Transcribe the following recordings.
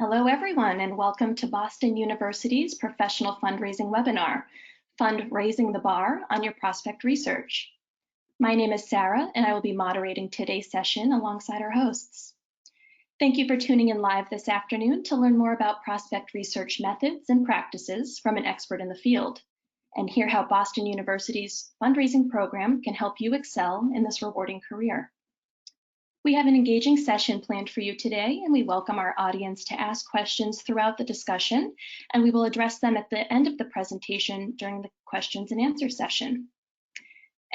Hello, everyone, and welcome to Boston University's professional fundraising webinar, Fundraising the Bar on Your Prospect Research. My name is Sarah, and I will be moderating today's session alongside our hosts. Thank you for tuning in live this afternoon to learn more about prospect research methods and practices from an expert in the field, and hear how Boston University's fundraising program can help you excel in this rewarding career. We have an engaging session planned for you today, and we welcome our audience to ask questions throughout the discussion, and we will address them at the end of the presentation during the questions and answer session.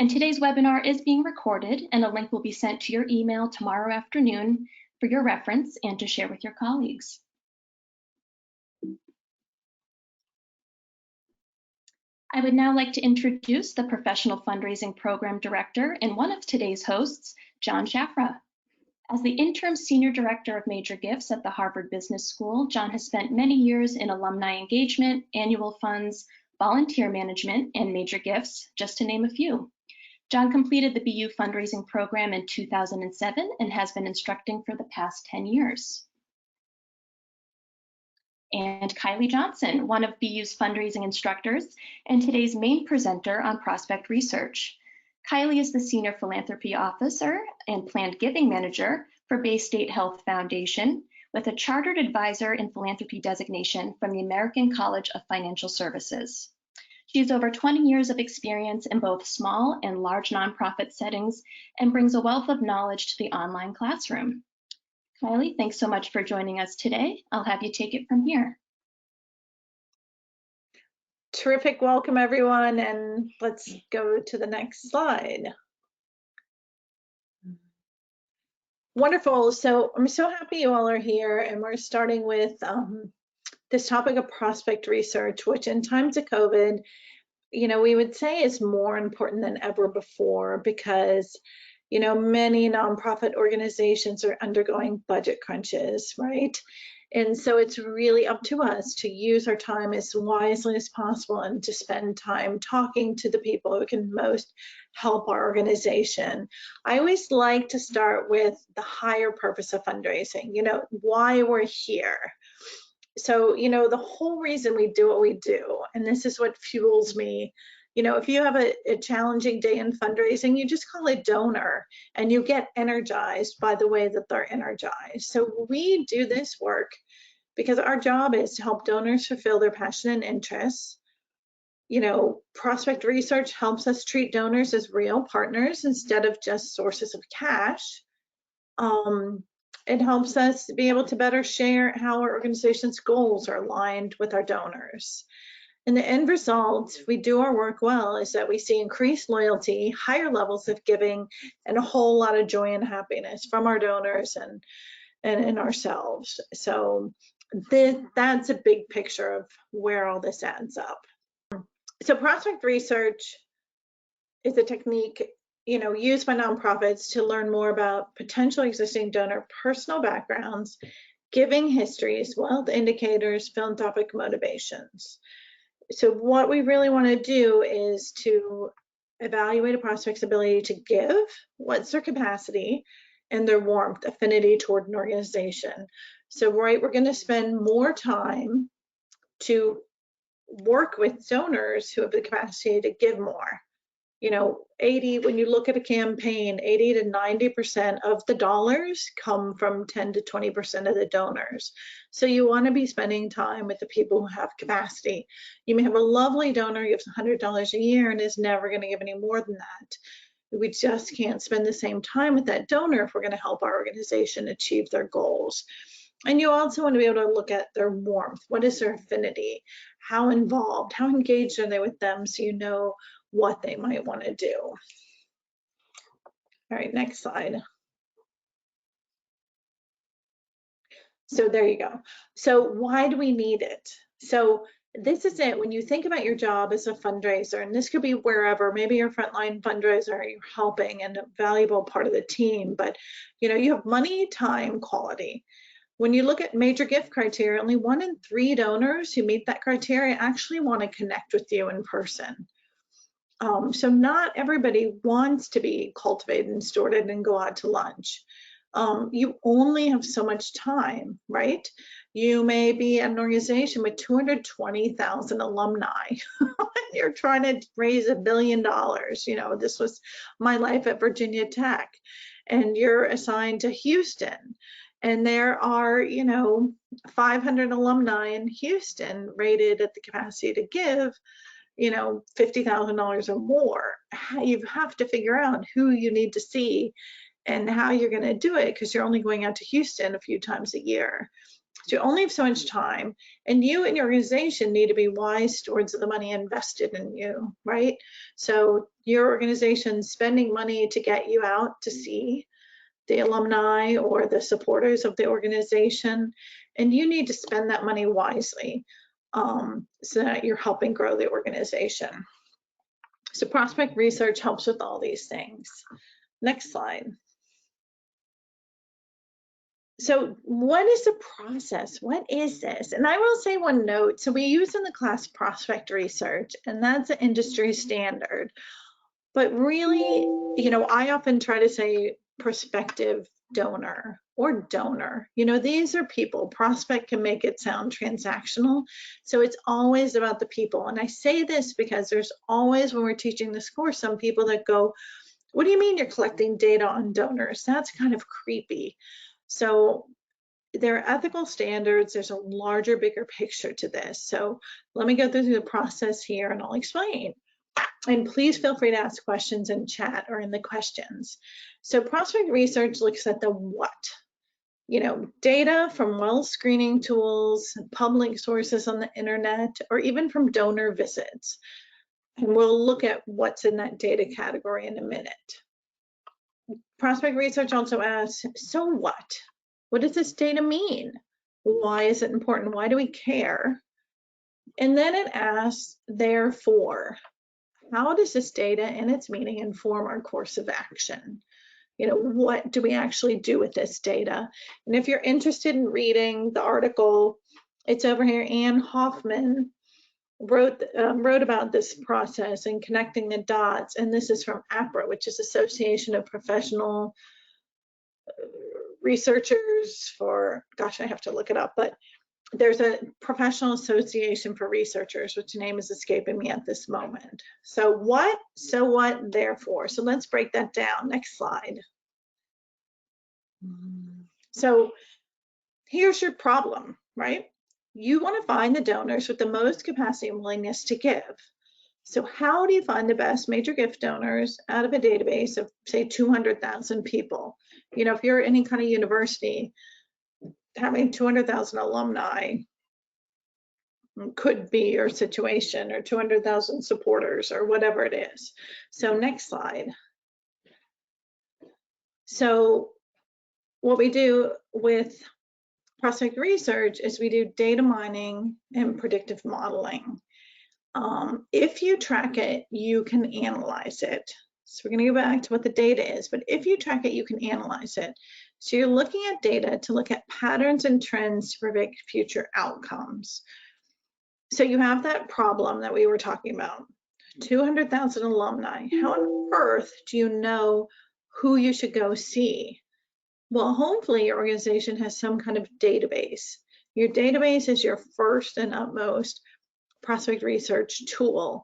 And today's webinar is being recorded, and a link will be sent to your email tomorrow afternoon for your reference and to share with your colleagues. I would now like to introduce the Professional Fundraising Program Director and one of today's hosts, Jon Schaffrath. As the interim senior director of major gifts at the Harvard Business School, Jon has spent many years in alumni engagement, annual funds, volunteer management, and major gifts, just to name a few. Jon completed the BU fundraising program in 2007 and has been instructing for the past 10 years. And Kylie Johnson, one of BU's fundraising instructors and today's main presenter on prospect research. Kylie is the Senior Philanthropy Officer and Planned Giving Manager for Bay State Health Foundation, with a Chartered Advisor in Philanthropy designation from the American College of Financial Services. She has over 20 years of experience in both small and large nonprofit settings and brings a wealth of knowledge to the online classroom. Kylie, thanks so much for joining us today. I'll have you take it from here. Terrific welcome, everyone, and let's go to the next slide. Wonderful. So I'm so happy you all are here, and we're starting with this topic of prospect research, which in times of COVID, we would say is more important than ever before because, many nonprofit organizations are undergoing budget crunches, right? And so it's really up to us to use our time as wisely as possible and to spend time talking to the people who can most help our organization. I always like to start with the higher purpose of fundraising, why we're here. So, the whole reason we do what we do, and this is what fuels me, if you have a challenging day in fundraising, you just call a donor and you get energized by the way that they're energized. So we do this work because our job is to help donors fulfill their passion and interests. Prospect research helps us treat donors as real partners instead of just sources of cash. It helps us be able to better share how our organization's goals are aligned with our donors. And the end result, if we do our work well, is that we see increased loyalty, higher levels of giving, and a whole lot of joy and happiness from our donors and in ourselves. So that's a big picture of where all this adds up. So prospect research is a technique used by nonprofits to learn more about potential existing donor personal backgrounds, giving histories, wealth indicators, philanthropic motivations. So what we really want to do is to evaluate a prospect's ability to give, what's their capacity, and their warmth, affinity toward an organization. So we're going to spend more time to work with donors who have the capacity to give more. When you look at a campaign, 80 to 90% of the dollars come from 10 to 20% of the donors. So you want to be spending time with the people who have capacity. You may have a lovely donor who gives $100 a year and is never going to give any more than that. We just can't spend the same time with that donor if we're going to help our organization achieve their goals. And you also want to be able to look at their warmth. What is their affinity? How involved, how engaged are they with them, so you know what they might want to do. All right, next slide. So there you go. So why do we need it? So this is it. When you think about your job as a fundraiser, and this could be wherever, maybe you're a frontline fundraiser, you're helping and a valuable part of the team, but you have money, time, quality. When you look at major gift criteria, only 1 in 3 donors who meet that criteria actually want to connect with you in person. So not everybody wants to be cultivated and sorted and go out to lunch. you only have so much time, right? You may be an organization with 220,000 alumni. You're trying to raise $1 billion. You know, this was my life at Virginia Tech, and you're assigned to Houston. And there are, you know, 500 alumni in Houston rated at the capacity to give, you know, $50,000 or more. You have to figure out who you need to see and how you're going to do it, because you're only going out to Houston a few times a year. So you only have so much time, and you and your organization need to be wise stewards of the money invested in you, right? So your organization spending money to get you out to see the alumni or the supporters of the organization, and you need to spend that money wisely so that you're helping grow the organization. So prospect research helps with all these things. Next slide. So what is the process? What is this? And I will say one note. So we use in the class prospect research, and that's an industry standard. But really, you know, I often try to say prospective donor or donor. You know, these are people. Prospect can make it sound transactional. So it's always about the people. And I say this because there's always, when we're teaching this course, some people that go, what do you mean you're collecting data on donors? That's kind of creepy. So there are ethical standards. There's a larger, bigger picture to this. So let me go through the process here and I'll explain. And please feel free to ask questions in chat or in the questions. So prospect research looks at the what. You know, data from well screening tools, public sources on the internet, or even from donor visits. And we'll look at what's in that data category in a minute. Prospect research also asks, so what? What does this data mean? Why is it important? Why do we care? And then it asks, therefore, how does this data and its meaning inform our course of action? You know, what do we actually do with this data? And if you're interested in reading the article, it's over here. Ann Hoffman wrote about this process and connecting the dots. And this is from APRA, which is Association of Professional Researchers for, gosh, I have to look it up, but there's a professional association for researchers, which name is escaping me at this moment. So what, therefore. So let's break that down. Next slide. So here's your problem, right? You want to find the donors with the most capacity and willingness to give. So how do you find the best major gift donors out of a database of, say, 200,000 people? You know, if you're any kind of university, having 200,000 alumni could be your situation, or 200,000 supporters, or whatever it is. So next slide. So what we do with prospect research is we do data mining and predictive modeling. If you track it, you can analyze it. So we're going to go back to what the data is, but if you track it, you can analyze it. So you're looking at data to look at patterns and trends to predict future outcomes. So you have that problem that we were talking about, 200,000 alumni. How on earth do you know who you should go see? Well, hopefully your organization has some kind of database. Your database is your first and utmost prospect research tool.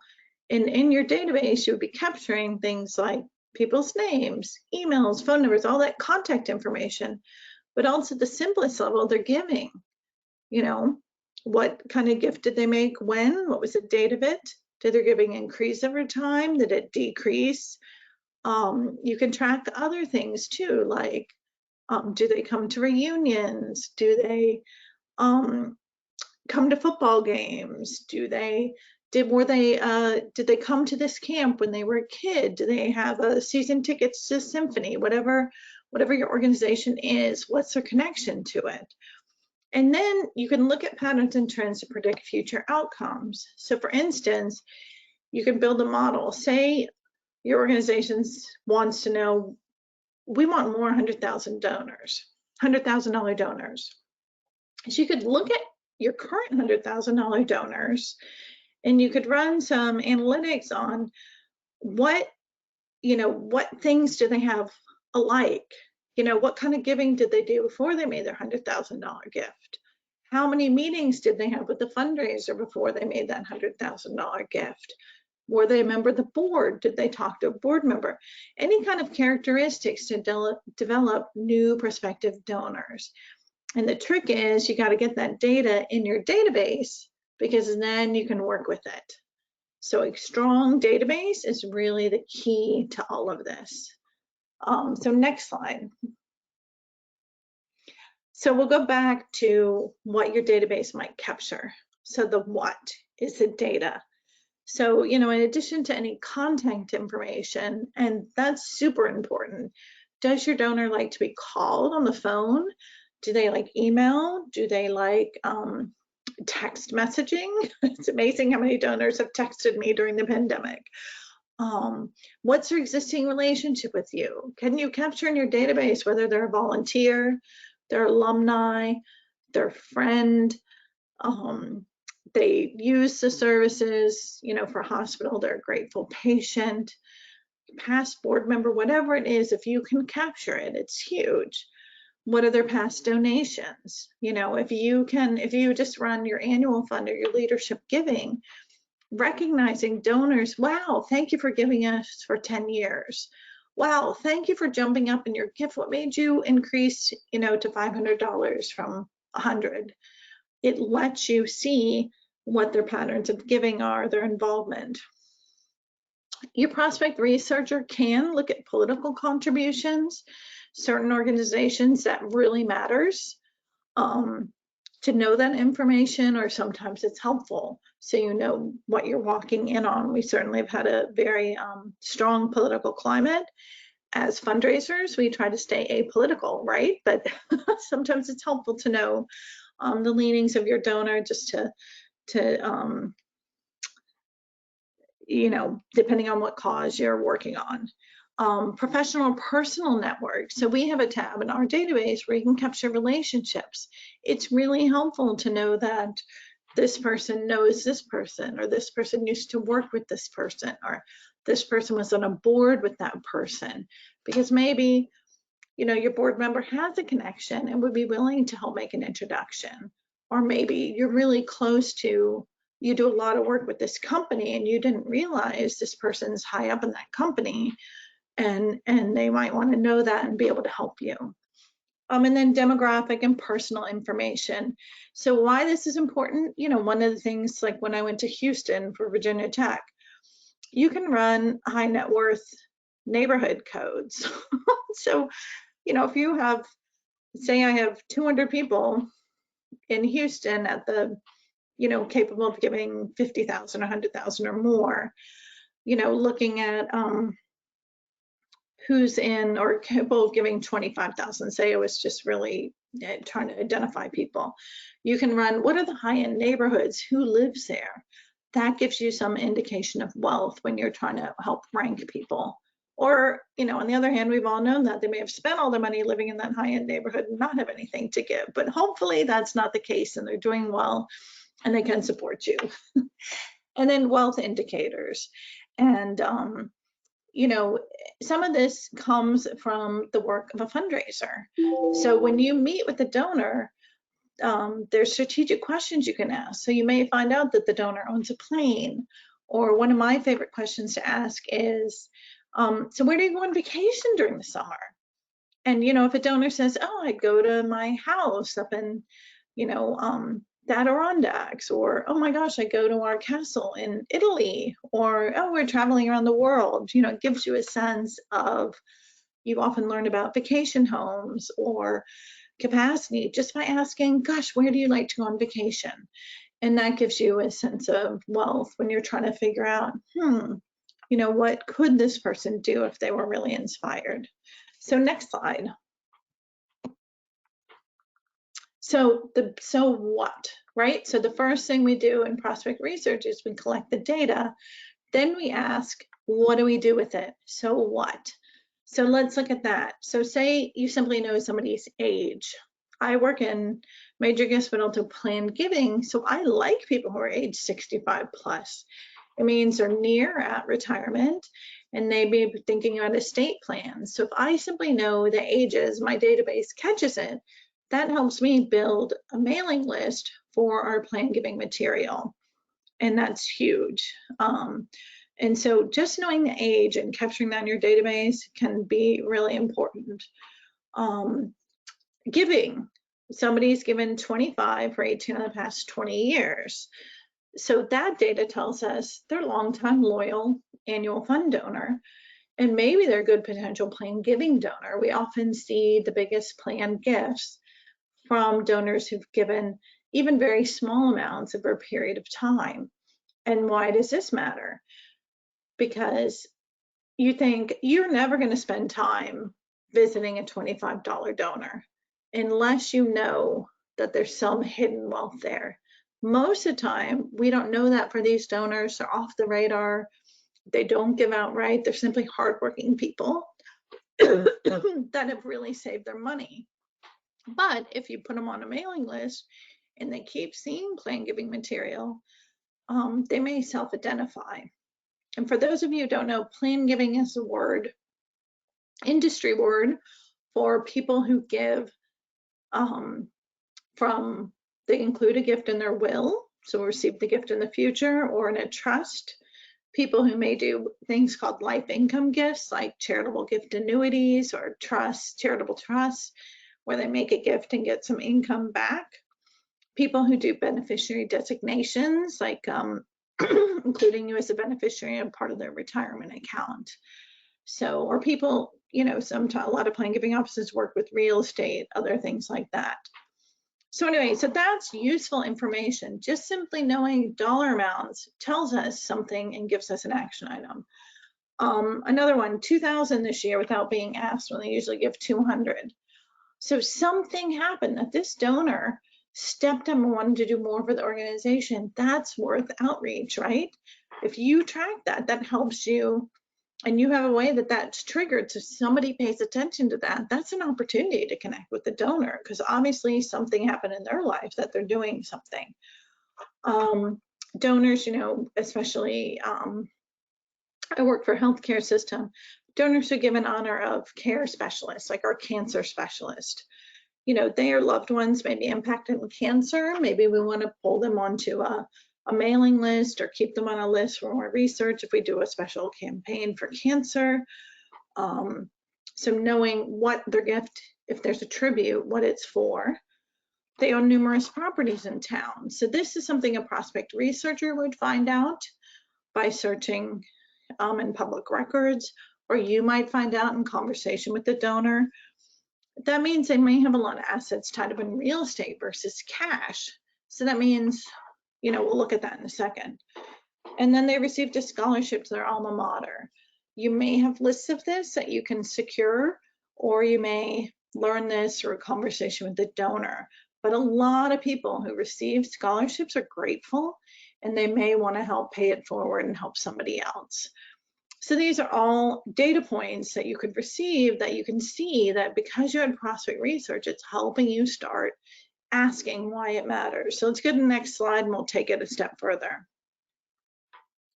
And in your database, you would be capturing things like people's names, emails, phone numbers, all that contact information, but also the simplest level, they're giving. You know, what kind of gift did they make? When? What was the date of it? Did their giving increase over time? Did it decrease? You can track other things too, like do they come to reunions? Do they come to football games? Did they come to this camp when they were a kid? Do they have a season tickets to symphony? Whatever your organization is, what's their connection to it? And then you can look at patterns and trends to predict future outcomes. So for instance, you can build a model. Say your organization wants to know, we want more $100,000 donors, $100,000 donors. So you could look at your current $100,000 donors, and you could run some analytics on what things do they have alike. You know, what kind of giving did they do before they made their $100,000 gift? How many meetings did they have with the fundraiser before they made that $100,000 gift? Were they a member of the board? Did they talk to a board member? Any kind of characteristics to develop new prospective donors. And the trick is you got to get that data in your database, because then you can work with it. So a strong database is really the key to all of this. So next slide. So we'll go back to what your database might capture. So the what is the data. So, you know, in addition to any contact information, and that's super important, does your donor like to be called on the phone? Do they like email? Do they like text messaging? It's amazing how many donors have texted me during the pandemic. What's their existing relationship with you? Can you capture in your database whether they're a volunteer, their alumni, their friend, they use the services, you know, for hospital, they're a grateful patient, past board member, whatever it is, if you can capture it, it's huge. What are their past donations? You know, if you just run your annual fund or your leadership giving, recognizing donors, wow, thank you for giving us for 10 years. Wow, thank you for jumping up in your gift. What made you increase, you know, to $500 from $100? It lets you see what their patterns of giving are, their involvement. Your prospect researcher can look at political contributions, certain organizations that really matters, to know that information, or sometimes it's helpful so you know what you're walking in on. We certainly have had a very strong political climate. As fundraisers, we try to stay apolitical, right? But sometimes it's helpful to know the leanings of your donor, just to you know, depending on what cause you're working on. Professional or personal networks. So we have a tab in our database where you can capture relationships. It's really helpful to know that this person knows this person, or this person used to work with this person, or this person was on a board with that person, because maybe, you know, your board member has a connection and would be willing to help make an introduction. Or maybe you're really close to, you do a lot of work with this company and you didn't realize this person's high up in that company, and they might want to know that and be able to help you. And then demographic and personal information. So why this is important, you know, one of the things, like when I went to Houston for Virginia Tech, you can run high net worth neighborhood codes. So, you know, if you have, say I have 200 people in Houston at the, you know, capable of giving 50,000, 100,000 or more, you know, looking at who's in, or capable of giving 25,000, say it was just really trying to identify people. You can run, what are the high-end neighborhoods, who lives there? That gives you some indication of wealth when you're trying to help rank people. Or, you know, on the other hand, we've all known that they may have spent all their money living in that high-end neighborhood and not have anything to give, but hopefully that's not the case and they're doing well and they can support you. And then wealth indicators. And you know, some of this comes from the work of a fundraiser. So when you meet with the donor, there's strategic questions you can ask. So you may find out that the donor owns a plane. Or one of my favorite questions to ask is, so where do you go on vacation during the summer? And, you know, if a donor says, oh, I go to my house up in, you know, the Adirondacks, or, oh my gosh, I go to our castle in Italy, or, oh, we're traveling around the world. You know, it gives you a sense of, you often learn about vacation homes or capacity just by asking, gosh, where do you like to go on vacation? And that gives you a sense of wealth when you're trying to figure out, you know, what could this person do if they were really inspired? So next slide. So what, right? So the first thing we do in prospect research is we collect the data. Then we ask, what do we do with it? So what? So let's look at that. So say you simply know somebody's age. I work in major hospital to plan giving, so I like people who are age 65 plus. It means they're near at retirement and they may be thinking about estate plans. So if I simply know the ages, my database catches it, that helps me build a mailing list for our plan giving material. And that's huge. And so just knowing the age and capturing that in your database can be really important. Giving, somebody's given 25 for 18 of the past 20 years. So that data tells us they're longtime loyal annual fund donor, and maybe they're a good potential plan giving donor. We often see the biggest plan gifts from donors who've given even very small amounts over a period of time. And why does this matter? Because you think you're never going to spend time visiting a $25 donor unless you know that there's some hidden wealth there. Most of the time, we don't know that for these donors. They're off the radar. They don't give outright. They're simply hardworking people that have really saved their money. But if you put them on a mailing list and they keep seeing plan giving material, they may self-identify. And for those of you who don't know, plan giving is a word, industry word for people who give they include a gift in their will, so receive the gift in the future, or in a trust. People who may do things called life income gifts, like charitable gift annuities or trusts, charitable trusts, where they make a gift and get some income back. People who do beneficiary designations, like including you as a beneficiary and part of their retirement account. So, or people, you know, a lot of plan giving offices work with real estate, other things like that. So anyway, so that's useful information. Just simply knowing dollar amounts tells us something and gives us an action item. Another one, 2,000 this year without being asked, when they usually give 200. So something happened that this donor stepped up and wanted to do more for the organization. That's worth outreach, right? If you track that, that helps you, and you have a way that that's triggered, so somebody pays attention to that, that's an opportunity to connect with the donor, because obviously something happened in their life that they're doing something. Donors, you know, especially I work for a healthcare system, donors are given honor of care specialists, like our cancer specialist. You know, their loved ones may be impacted with cancer. Maybe we want to pull them onto a mailing list or keep them on a list for more research if we do a special campaign for cancer. So knowing what their gift, if there's a tribute, what it's for. They own numerous properties in town. So this is something a prospect researcher would find out by searching in public records, or you might find out in conversation with the donor. That means they may have a lot of assets tied up in real estate versus cash. So that means, you know, we'll look at that in a second. And then they received a scholarship to their alma mater. You may have lists of this that you can secure, or you may learn this through a conversation with the donor. But a lot of people who receive scholarships are grateful, and they may want to help pay it forward and help somebody else. So these are all data points that you could receive, that you can see that because you had prospect research, it's helping you start asking why it matters. So let's go to the next slide and we'll take it a step further.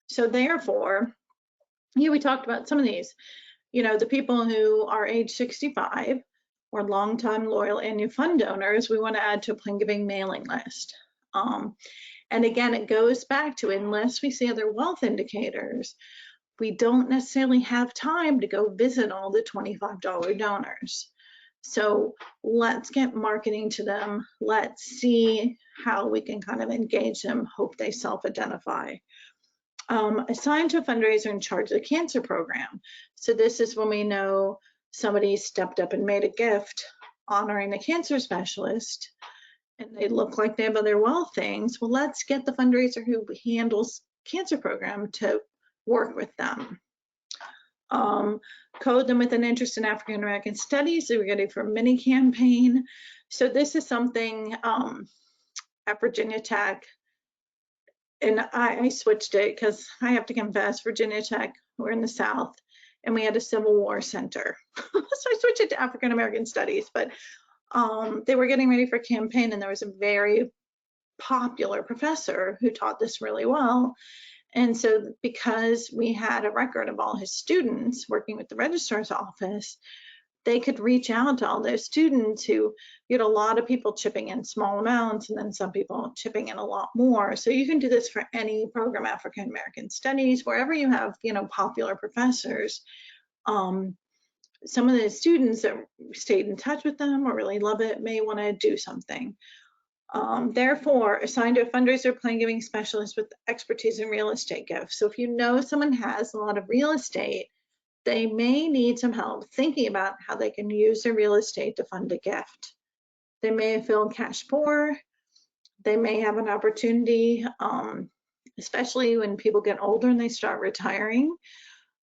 So therefore, here we talked about some of these, you know, the people who are age 65 or longtime loyal annual fund donors, we want to add to a plan giving mailing list. And again, it goes back to, unless we see other wealth indicators, we don't necessarily have time to go visit all the $25 donors. So let's get marketing to them. Let's see how we can kind of engage them, hope they self-identify. Assigned to a fundraiser in charge of the cancer program. So this is when we know somebody stepped up and made a gift honoring the cancer specialist, and they look like they have other wealth things. Well, let's get the fundraiser who handles cancer program to work with them. Code them with an interest in African American studies. So we're going to do for a mini campaign. So this is something at Virginia Tech, and I switched it because I have to confess, Virginia Tech, we're in the South, and we had a Civil War center. So I switched it to African American studies, but they were getting ready for a campaign, and there was a very popular professor who taught this really well. And so because we had a record of all his students working with the registrar's office, they could reach out to all those students who, you had a lot of people chipping in small amounts and then some people chipping in a lot more. So you can do this for any program, African American Studies, wherever you have, popular professors. Some of the students that stayed in touch with them or really love it may want to do something. Therefore, assign to a fundraiser plan giving specialist with expertise in real estate gifts. So if you know someone has a lot of real estate, they may need some help thinking about how they can use their real estate to fund a gift. They may feel cash poor. They may have an opportunity, especially when people get older and they start retiring.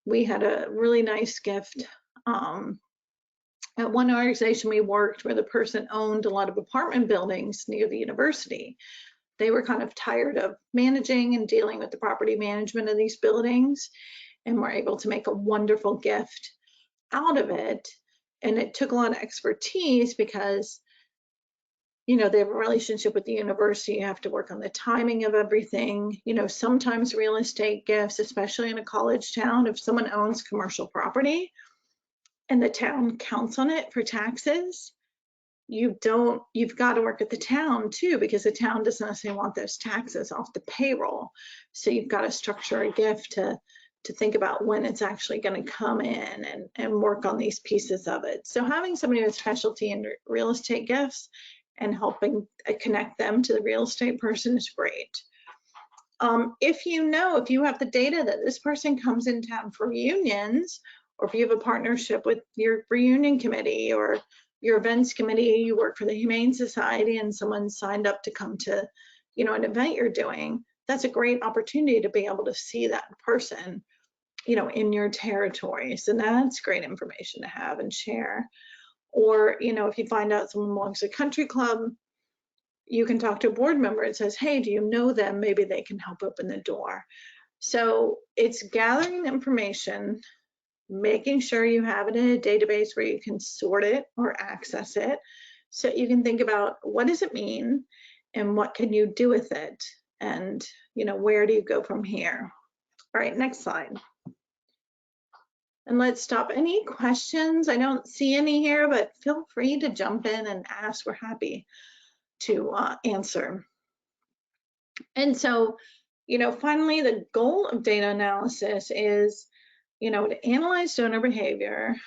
We had a really nice gift at one organization we worked where the person owned a lot of apartment buildings near the university. They were kind of tired of managing and dealing with the property management of these buildings, and were able to make a wonderful gift out of it. And it took a lot of expertise because, they have a relationship with the university. You have to work on the timing of everything. Sometimes real estate gifts, especially in a college town, if someone owns commercial property and the town counts on it for taxes, you've got to work at the town too, because the town doesn't necessarily want those taxes off the payroll. So you've got to structure a gift to think about when it's actually going to come in and work on these pieces of it. So having somebody with specialty in real estate gifts and helping connect them to the real estate person is great. If you have the data that this person comes in town for reunions, or if you have a partnership with your reunion committee or your events committee, you work for the Humane Society and someone signed up to come to, an event you're doing, that's a great opportunity to be able to see that person, in your territory. So that's great information to have and share. Or, if you find out someone belongs to a country club, you can talk to a board member that says, hey, do you know them? Maybe they can help open the door. So it's gathering information, making sure you have it in a database where you can sort it or access it. So you can think about, what does it mean and what can you do with it? And, where do you go from here? All right, next slide. And let's stop. Any questions? I don't see any here, but feel free to jump in and ask. We're happy to answer. And so, finally, the goal of data analysis is, to analyze donor behavior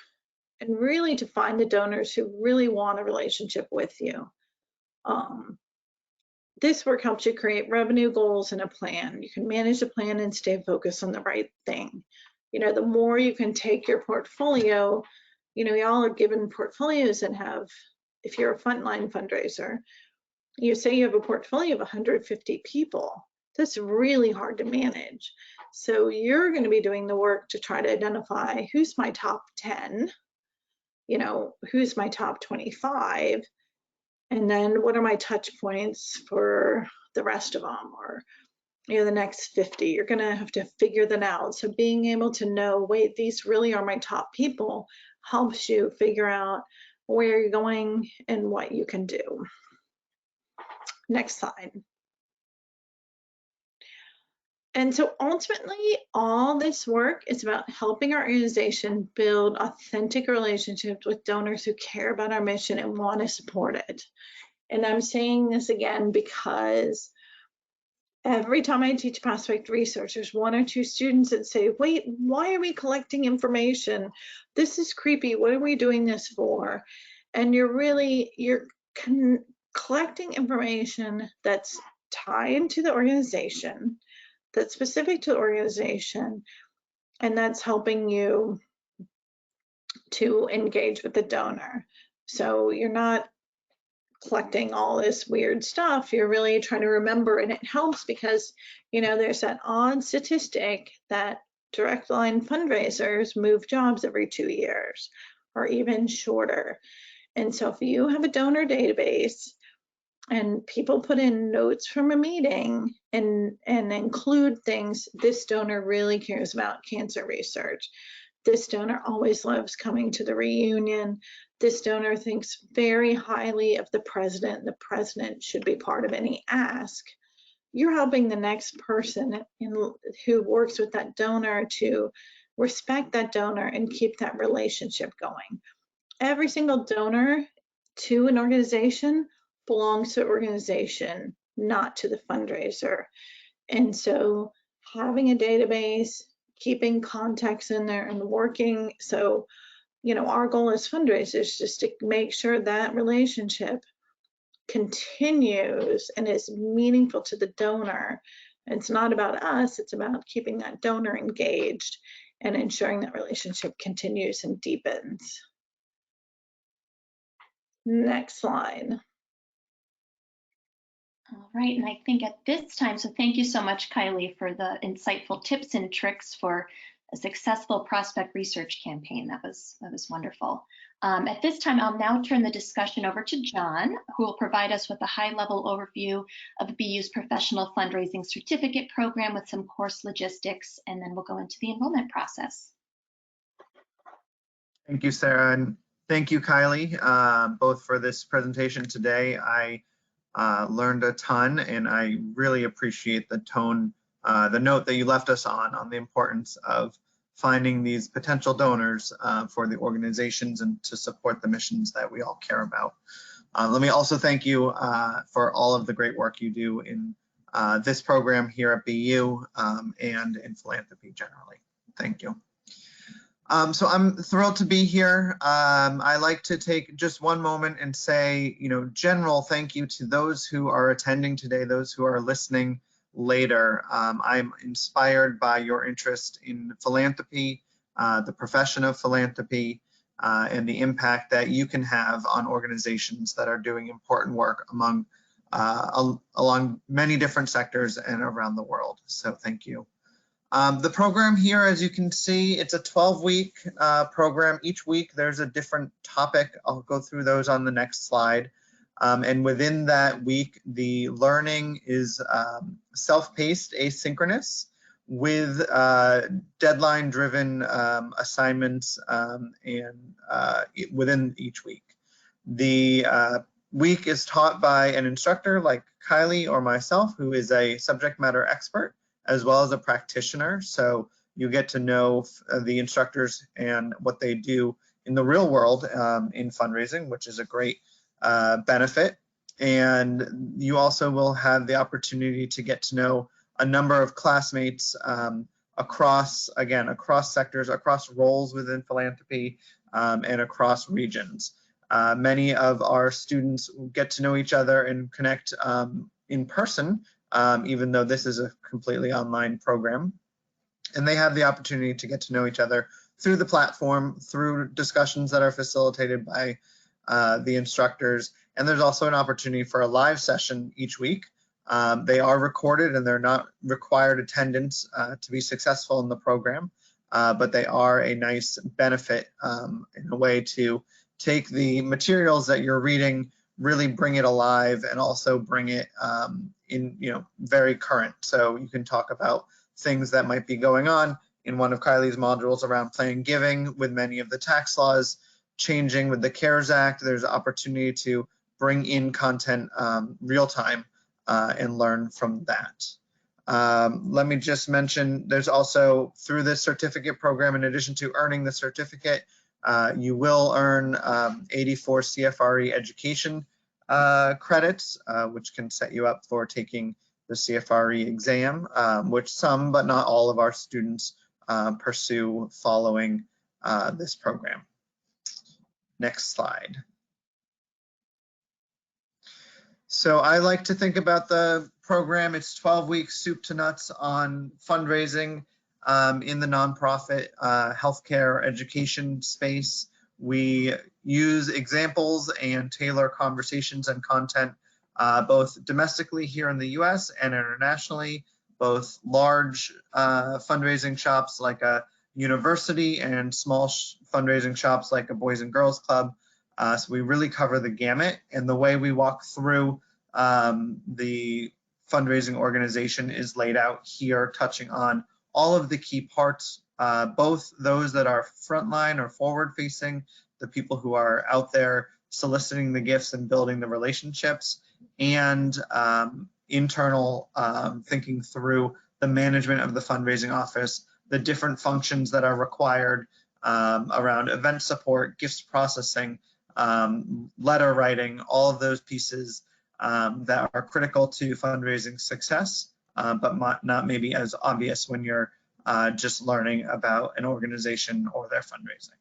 and really to find the donors who really want a relationship with you. This work helps you create revenue goals and a plan. You can manage the plan and stay focused on the right thing. The more you can take your portfolio, y'all are given portfolios that have, if you're a frontline fundraiser, you say you have a portfolio of 150 people. That's really hard to manage. So you're going to be doing the work to try to identify who's my top 10, who's my top 25, and then what are my touch points for the rest of them, or the next 50. You're going to have to figure that out. So being able to know, wait, these really are my top people, helps you figure out where you're going and what you can do. Next slide. And so ultimately, all this work is about helping our organization build authentic relationships with donors who care about our mission and want to support it. And I'm saying this again because every time I teach prospect research, there's one or two students that say, wait, why are we collecting information? This is creepy. What are we doing this for? And you're collecting information that's tied to the organization, that's specific to the organization, and that's helping you to engage with the donor. So you're not collecting all this weird stuff, you're really trying to remember, and it helps because, there's that odd statistic that direct line fundraisers move jobs every 2 years or even shorter. And so if you have a donor database and people put in notes from a meeting and include things, this donor really cares about cancer research. This donor always loves coming to the reunion. This donor thinks very highly of the president. The president should be part of any ask. you're helping the next person who works with that donor to respect that donor and keep that relationship going. Every single donor to an organization belongs to the organization, not to the fundraiser. And so having a database, keeping contacts in there and working. So, our goal as fundraisers is to make sure that relationship continues and is meaningful to the donor. It's not about us, it's about keeping that donor engaged and ensuring that relationship continues and deepens. Next slide. All right, and I think at this time, so thank you so much, Kylie, for the insightful tips and tricks for a successful prospect research campaign. That was wonderful. At this time, I'll now turn the discussion over to Jon, who will provide us with a high-level overview of BU's professional fundraising certificate program with some course logistics, and then we'll go into the enrollment process. Thank you, Sarah, and thank you, Kylie, both for this presentation today. I learned a ton, and I really appreciate the tone, the note that you left us on the importance of finding these potential donors for the organizations and to support the missions that we all care about. Let me also thank you for all of the great work you do in this program here at BU and in philanthropy generally. Thank you. So I'm thrilled to be here. I like to take just one moment and say, general thank you to those who are attending today, those who are listening later. I'm inspired by your interest in philanthropy, the profession of philanthropy, and the impact that you can have on organizations that are doing important work along many different sectors and around the world. So thank you. The program here, as you can see, it's a 12-week program. Each week there's a different topic. I'll go through those on the next slide. And within that week, the learning is self-paced, asynchronous, with deadline-driven assignments and within each week. The week is taught by an instructor like Kylie or myself, who is a subject matter expert, as well as a practitioner. So you get to know the instructors and what they do in the real world in fundraising, which is a great benefit. And you also will have the opportunity to get to know a number of classmates across sectors, across roles within philanthropy, and across regions. Many of our students get to know each other and connect in person, even though this is a completely online program. And they have the opportunity to get to know each other through the platform, through discussions that are facilitated by the instructors. And there's also an opportunity for a live session each week. They are recorded and they're not required attendance to be successful in the program, but they are a nice benefit in a way to take the materials that you're reading, really bring it alive, and also bring it very current. So you can talk about things that might be going on in one of Kylie's modules around planned giving, with many of the tax laws changing with the CARES Act. There's an opportunity to bring in content real time and learn from that. Let me just mention, there's also, through this certificate program, in addition to earning the certificate, you will earn 84 CFRE education credits, which can set you up for taking the CFRE exam, which some but not all of our students pursue following this program. Next slide. So I like to think about the program. It's 12 weeks soup to nuts on fundraising in the nonprofit healthcare education space. We use examples and tailor conversations and content both domestically here in the US and internationally, both large fundraising shops like a university and small fundraising shops like a Boys and Girls Club. So we really cover the gamut, and the way we walk through the fundraising organization is laid out here, touching on all of the key parts, both those that are frontline or forward facing, the people who are out there soliciting the gifts and building the relationships, and internal thinking through the management of the fundraising office, the different functions that are required around event support, gifts processing, letter writing, all of those pieces that are critical to fundraising success, but not maybe as obvious when you're just learning about an organization or their fundraising.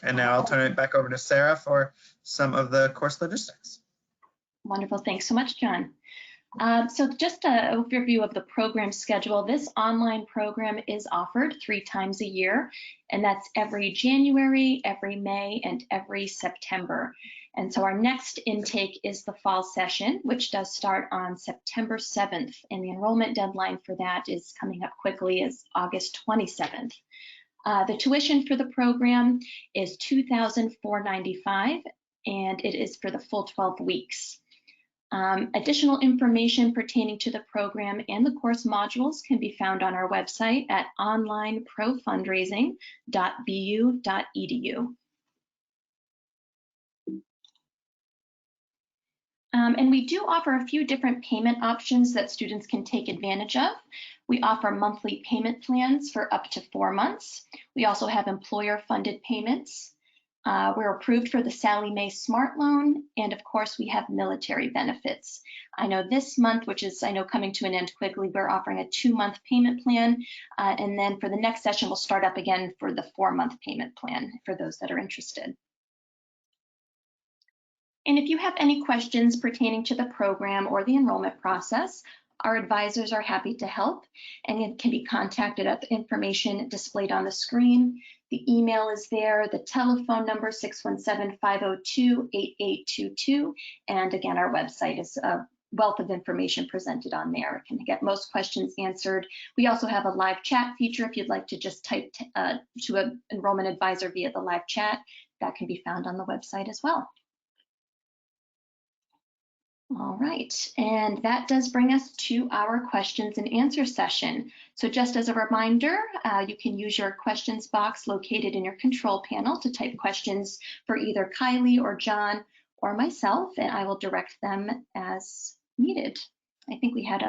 And now I'll turn it back over to Sarah for some of the course logistics. Wonderful. Thanks so much, John. So just an overview of the program schedule. This online program is offered 3 times a year, and that's every January, every May, and every September. And so our next intake is the fall session, which does start on September 7th, and the enrollment deadline for that is coming up quickly, is August 27th. The tuition for the program is $2,495, and it is for the full 12 weeks. Additional information pertaining to the program and the course modules can be found on our website at onlineprofundraising.bu.edu. And we do offer a few different payment options that students can take advantage of. We offer monthly payment plans for up to 4 months. We also have employer-funded payments. We're approved for the Sallie Mae Smart Loan, and of course we have military benefits. I know this month, which is coming to an end quickly, we're offering a 2-month payment plan, and then for the next session we'll start up again for the 4-month payment plan for those that are interested. And if you have any questions pertaining to the program or the enrollment process, our advisors are happy to help, and it can be contacted at the information displayed on the screen. The email is there, the telephone number 617-502-8822, and again, our website is a wealth of information presented on there. It can get most questions answered. We also have a live chat feature if you'd like to just type to an enrollment advisor via the live chat. That can be found on the website as well. All right, and that does bring us to our questions and answer session. So just as a reminder, you can use your questions box located in your control panel to type questions for either Kylie or John or myself, and I will direct them as needed. I think we had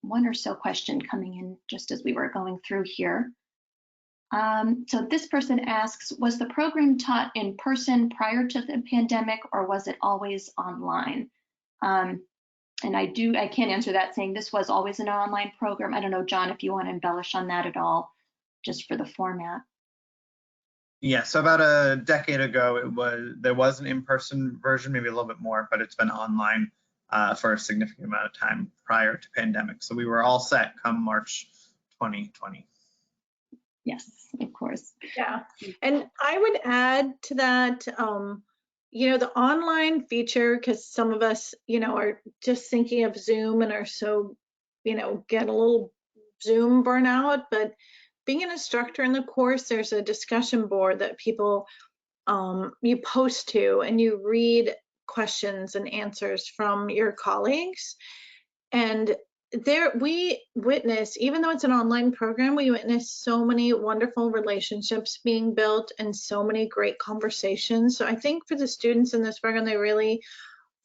1 or so question coming in just as we were going through here. So this person asks, was the program taught in person prior to the pandemic, or was it always online? And I can't answer that saying this was always an online program. I don't know, John, if you want to embellish on that at all, just for the format. Yeah, so about a decade ago, there was an in-person version, maybe a little bit more, but it's been online for a significant amount of time prior to pandemic. So we were all set come March 2020. Yes, of course. Yeah, and I would add to that, the online feature, because some of us, are just thinking of Zoom and are so, get a little Zoom burnout, but being an instructor in the course, there's a discussion board that people, you post to, and you read questions and answers from your colleagues. And there we witness, even though it's an online program, we witness so many wonderful relationships being built and so many great conversations. So I think for the students in this program, they really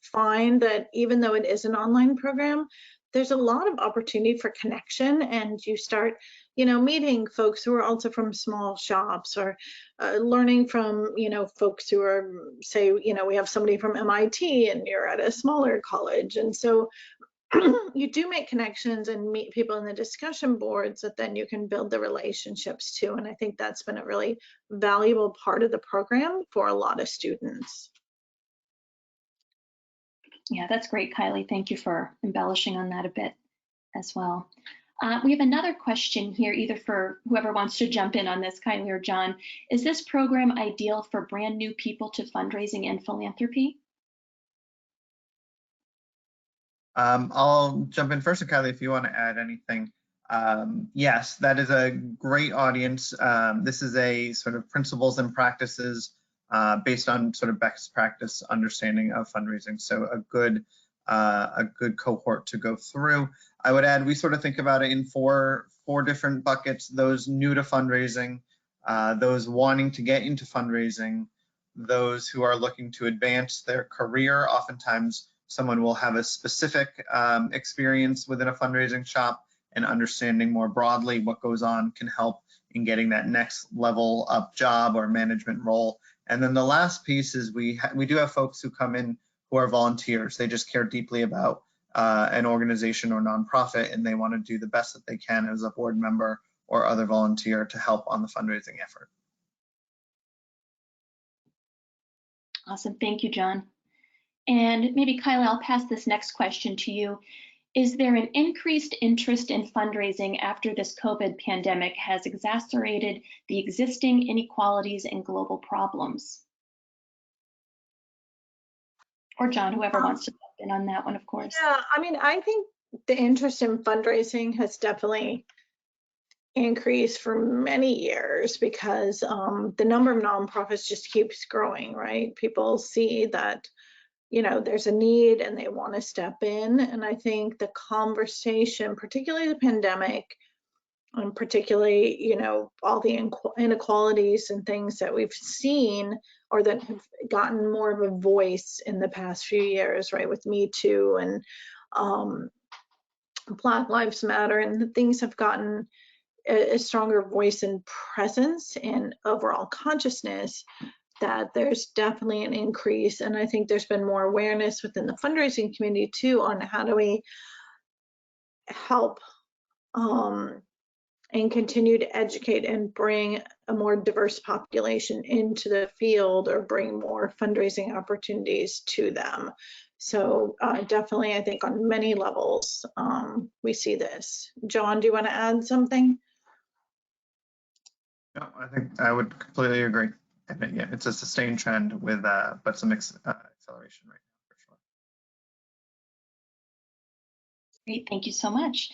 find that even though it is an online program, there's a lot of opportunity for connection, and you start, meeting folks who are also from small shops, or learning from, folks who are, say, we have somebody from MIT and you're at a smaller college. And so you do make connections and meet people in the discussion boards that then you can build the relationships too. And I think that's been a really valuable part of the program for a lot of students. Yeah, that's great, Kylie. Thank you for embellishing on that a bit as well. We have another question here, either for whoever wants to jump in on this, Kylie or John. Is this program ideal for brand new people to fundraising and philanthropy? I'll jump in first, and Kylie, if you want to add anything. Yes, that is a great audience. This is a sort of principles and practices based on sort of best practice understanding of fundraising. So a good cohort to go through. I would add, we sort of think about it in four different buckets: those new to fundraising, those wanting to get into fundraising, those who are looking to advance their career. Oftentimes, someone will have a specific experience within a fundraising shop, and understanding more broadly what goes on can help in getting that next level up job or management role. And then the last piece is we do have folks who come in who are volunteers. They just care deeply about an organization or nonprofit, and they want to do the best that they can as a board member or other volunteer to help on the fundraising effort. Awesome, thank you, Jon. And maybe Kylie, I'll pass this next question to you. Is there an increased interest in fundraising after this COVID pandemic has exacerbated the existing inequalities and global problems? Or Jon, whoever wants to jump in on that one, of course. Yeah, I mean, I think the interest in fundraising has definitely increased for many years because the number of nonprofits just keeps growing, right? People see that, you know, there's a need and they want to step in. And I think the conversation, particularly the pandemic, and particularly, you know, all the inequalities and things that we've seen or that have gotten more of a voice in the past few years, right, with Me Too and Black Lives Matter, and the things have gotten a stronger voice and presence and overall consciousness, that there's definitely an increase. And I think there's been more awareness within the fundraising community too on how do we help and continue to educate and bring a more diverse population into the field or bring more fundraising opportunities to them. So definitely, I think on many levels, we see this. Jon, do you want to add something? No, I think I would completely agree. And yeah, it's a sustained trend with, but some acceleration right now for sure. Great, thank you so much.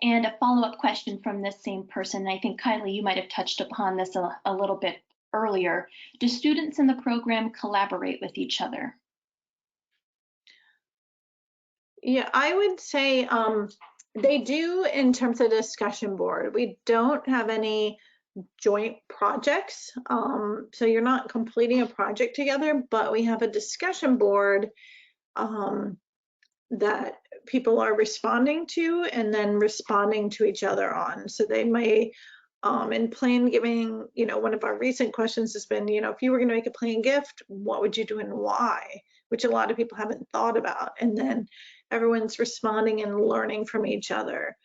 And a follow-up question from this same person. I think, Kylie, you might have touched upon this a little bit earlier. Do students in the program collaborate with each other? Yeah, I would say they do in terms of discussion board. We don't have any joint projects. So you're not completing a project together, but we have a discussion board that people are responding to and then responding to each other on. So they may, in plan giving, you know, one of our recent questions has been, you know, if you were going to make a plan gift, what would you do and why? Which a lot of people haven't thought about. And then everyone's responding and learning from each other.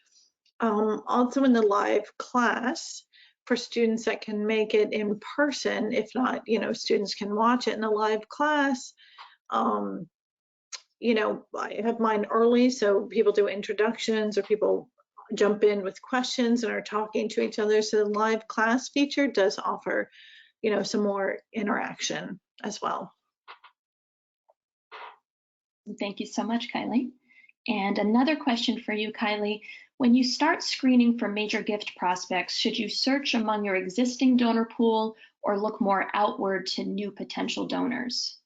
Also in the live class, for students that can make it in person, if not, you know, students can watch it in a live class. You know, I have mine early, so people do introductions or people jump in with questions and are talking to each other. So the live class feature does offer, you know, some more interaction as well. Thank you so much, Kylie. And another question for you, Kylie. When you start screening for major gift prospects, should you search among your existing donor pool or look more outward to new potential donors?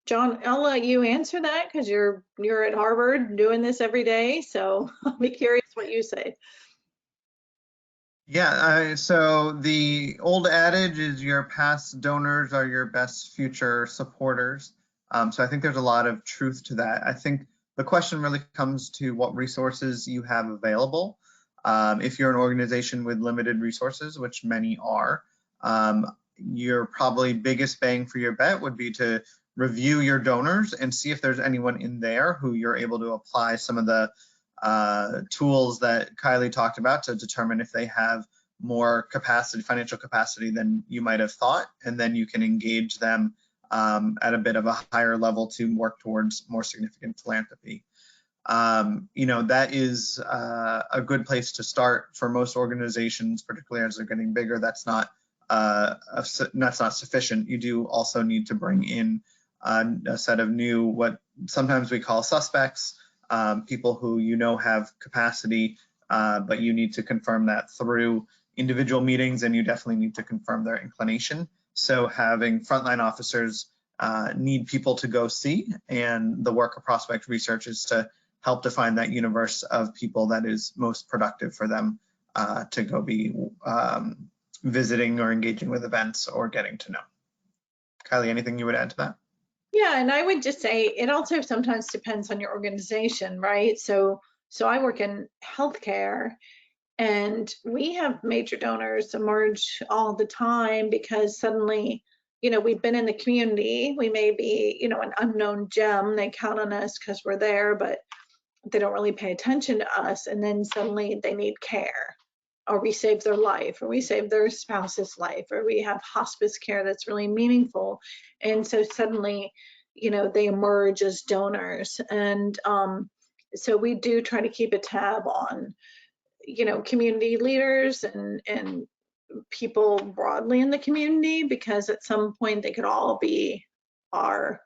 Jon, I'll let you answer that because you're at Harvard doing this every day. So I'll be curious what you say. Yeah, so the old adage is your past donors are your best future supporters. So I think there's a lot of truth to that. I think the question really comes to what resources you have available. If you're an organization with limited resources, which many are, your probably biggest bang for your bet would be to review your donors and see if there's anyone in there who you're able to apply some of the tools that Kylie talked about to determine if they have more capacity, financial capacity than you might have thought, and then you can engage them at a bit of a higher level to work towards more significant philanthropy. You know, that is a good place to start for most organizations, particularly as they're getting bigger. That's not sufficient. You do also need to bring in a set of new, what sometimes we call suspects, people who you know have capacity, but you need to confirm that through individual meetings, and you definitely need to confirm their inclination. So having frontline officers need people to go see, and the work of prospect research is to help define that universe of people that is most productive for them to go be visiting or engaging with events or getting to know. Kylie, anything you would add to that? Yeah, and I would just say it also sometimes depends on your organization, right? So I work in healthcare, and we have major donors emerge all the time because suddenly, we've been in the community. We may be, an unknown gem. They count on us because we're there, but they don't really pay attention to us. And then suddenly they need care, or we save their life, or we save their spouse's life, or we have hospice care that's really meaningful. And so suddenly, they emerge as donors. And so we do try to keep a tab on, community leaders and people broadly in the community, because at some point they could all be our,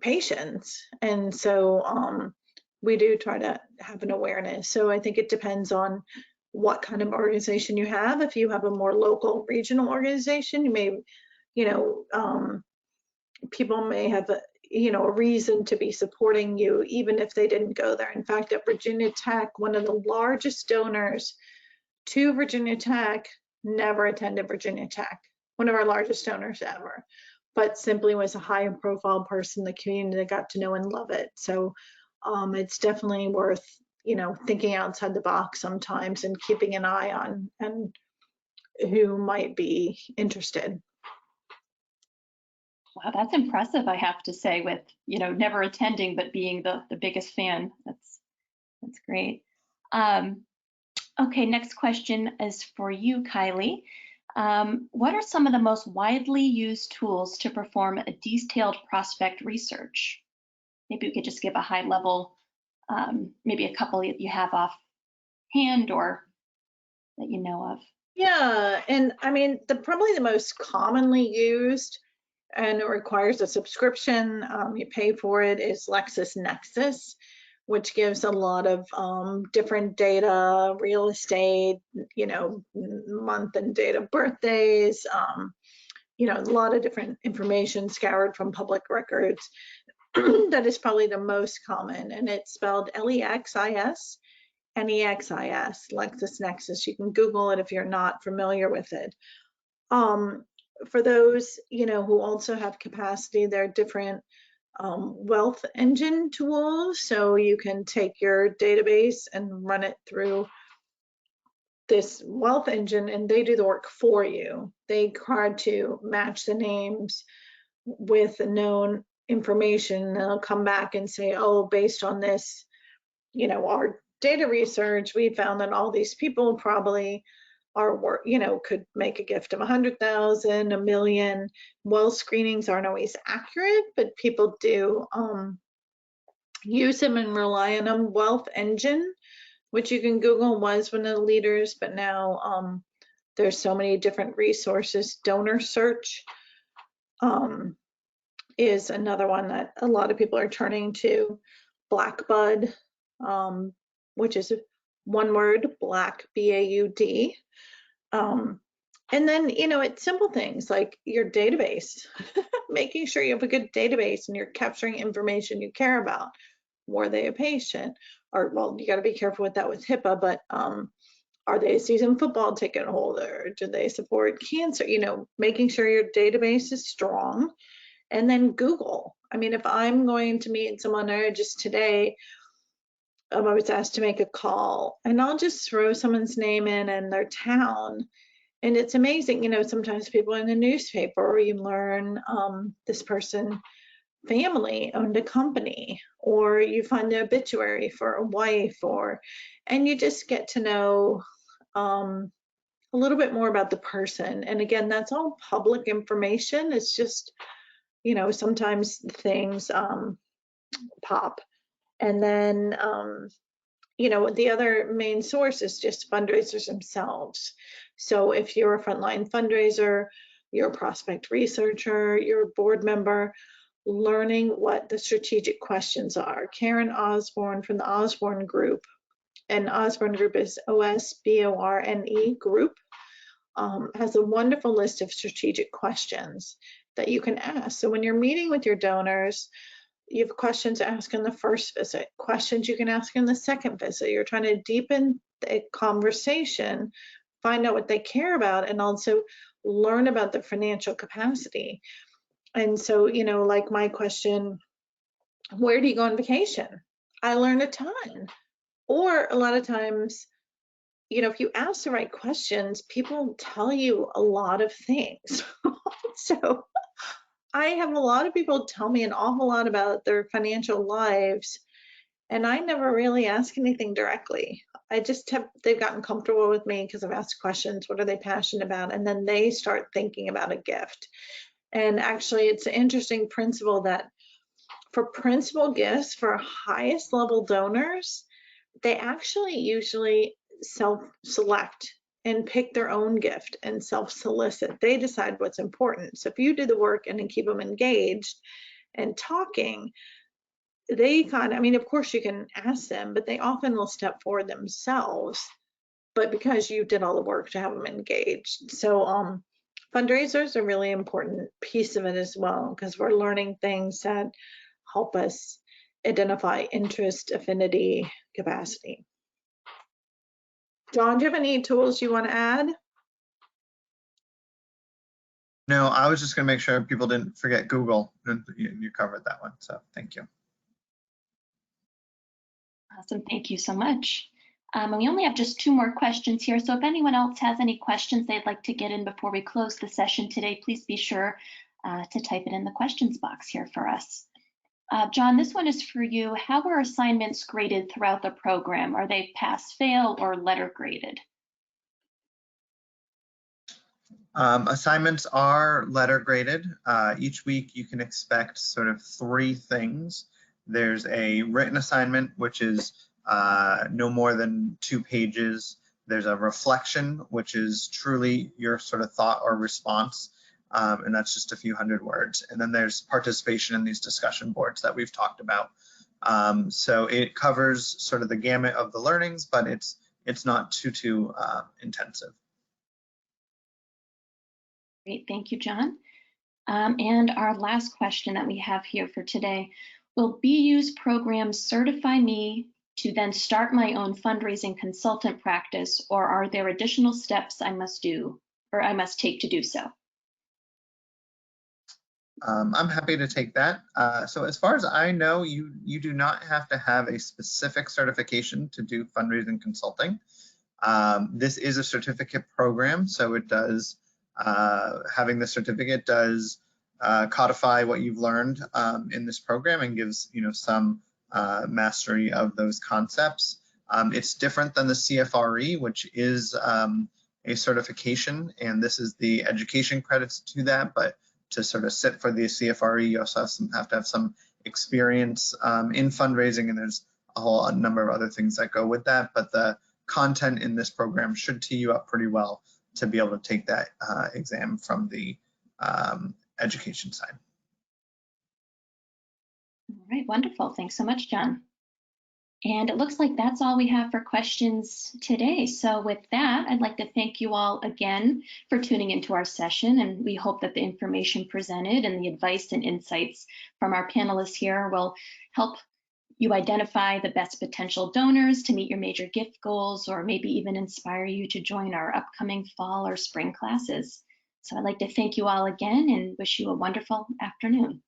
patients. And so we do try to have an awareness. So I think it depends on what kind of organization you have. If you have a more local regional organization, you may, people may have a reason to be supporting you, even if they didn't go there. In fact, at Virginia Tech, one of the largest donors to Virginia Tech never attended Virginia Tech, one of our largest donors ever, but simply was a high profile person in the community that got to know and love it. So it's definitely worth, thinking outside the box sometimes and keeping an eye on and who might be interested. Wow, that's impressive, I have to say, with, never attending, but being the biggest fan. That's great. Okay, next question is for you, Kylie. What are some of the most widely used tools to perform a detailed prospect research? Maybe we could just give a high level, maybe a couple that you have offhand or that you know of. Yeah, and I mean, probably the most commonly used, and it requires a subscription, you pay for it, is LexisNexis, which gives a lot of different data, real estate, month and date of birthdays, a lot of different information scoured from public records. That is probably the most common, and it's spelled LEXIS, NEXIS, LexisNexis. You can Google it if you're not familiar with it. For those, who also have capacity, there are different wealth engine tools. So you can take your database and run it through this wealth engine, and they do the work for you. They try to match the names with known information. They'll come back and say, oh, based on this, our data research, we found that all these people probably are, could make a gift of 100,000, $1 million. Well, screenings aren't always accurate, but people do use them and rely on them. Wealth Engine, which you can Google, was one of the leaders, but now there's so many different resources. Donor Search is another one that a lot of people are turning to. Blackbud, which is one word, Black, B-A-U-D. And then, it's simple things like your database, making sure you have a good database and you're capturing information you care about. Were they a patient? Or, well, you got to be careful with that with HIPAA, but are they a season football ticket holder? Do they support cancer? Making sure your database is strong. And then Google. I mean, if I'm going to meet someone, or just today, I was asked to make a call, and I'll just throw someone's name in and their town. And it's amazing, sometimes people in the newspaper, or you learn this person family owned a company, or you find the obituary for a wife, and you just get to know a little bit more about the person. And again, that's all public information. It's just, sometimes things pop. And then, the other main source is just fundraisers themselves. So if you're a frontline fundraiser, you're a prospect researcher, you're a board member, learning what the strategic questions are. Karen Osborne from the Osborne Group, and Osborne Group is OSBORNE Group, has a wonderful list of strategic questions that you can ask. So when you're meeting with your donors, you have questions to ask in the first visit, questions you can ask in the second visit. You're trying to deepen the conversation find out what they care about and also learn about their financial capacity. And so, you know, like my question, where do you go on vacation? I learned a ton. Or a lot of times, you know, if you ask the right questions, people tell you a lot of things. So I have a lot of people tell me an awful lot about their financial lives, and I never really ask anything directly. I just have, they've gotten comfortable with me because I've asked questions, what are they passionate about? And then they start thinking about a gift. And actually, it's an interesting principle that for principal gifts, for highest level donors, they actually usually self-select and pick their own gift and self-solicit. They decide what's important. So if you do the work and then keep them engaged and talking, they kind of, I mean, of course you can ask them, but they often will step forward themselves, but because you did all the work to have them engaged. So fundraisers are a really important piece of it as well, because we're learning things that help us identify interest, affinity, capacity. Jon, do you have any tools you want to add? No, I was just going to make sure people didn't forget Google. You covered that one, so thank you. Awesome, thank you so much. And we only have just 2 more questions here, so if anyone else has any questions they'd like to get in before we close the session today, please be sure to type it in the questions box here for us. Jon, this one is for you. How were assignments graded throughout the program? Are they pass, fail, or letter graded? Assignments are letter graded. Each week you can expect sort of 3 things. There's a written assignment, which is no more than 2 pages. There's a reflection, which is truly your sort of thought or response, and that's just a few hundred words. And then there's participation in these discussion boards that we've talked about. So it covers sort of the gamut of the learnings, but it's not too intensive. Great, thank you, Jon. And our last question that we have here for today, will BU's program certify me to then start my own fundraising consultant practice, or are there additional steps I must do or I must take to do so? I'm happy to take that. So as far as I know, you do not have to have a specific certification to do fundraising consulting. This is a certificate program, so it does, having the certificate does codify what you've learned in this program and gives, you know, some mastery of those concepts. It's different than the CFRE, which is a certification, and this is the education credits to that, but to sort of sit for the CFRE, you also have to have some experience in fundraising, and there's a whole number of other things that go with that, but the content in this program should tee you up pretty well to be able to take that exam from the education side. All right, wonderful. Thanks so much, Jon. And it looks like that's all we have for questions today. So with that, I'd like to thank you all again for tuning into our session, and we hope that the information presented and the advice and insights from our panelists here will help you identify the best potential donors to meet your major gift goals, or maybe even inspire you to join our upcoming fall or spring classes. So I'd like to thank you all again and wish you a wonderful afternoon.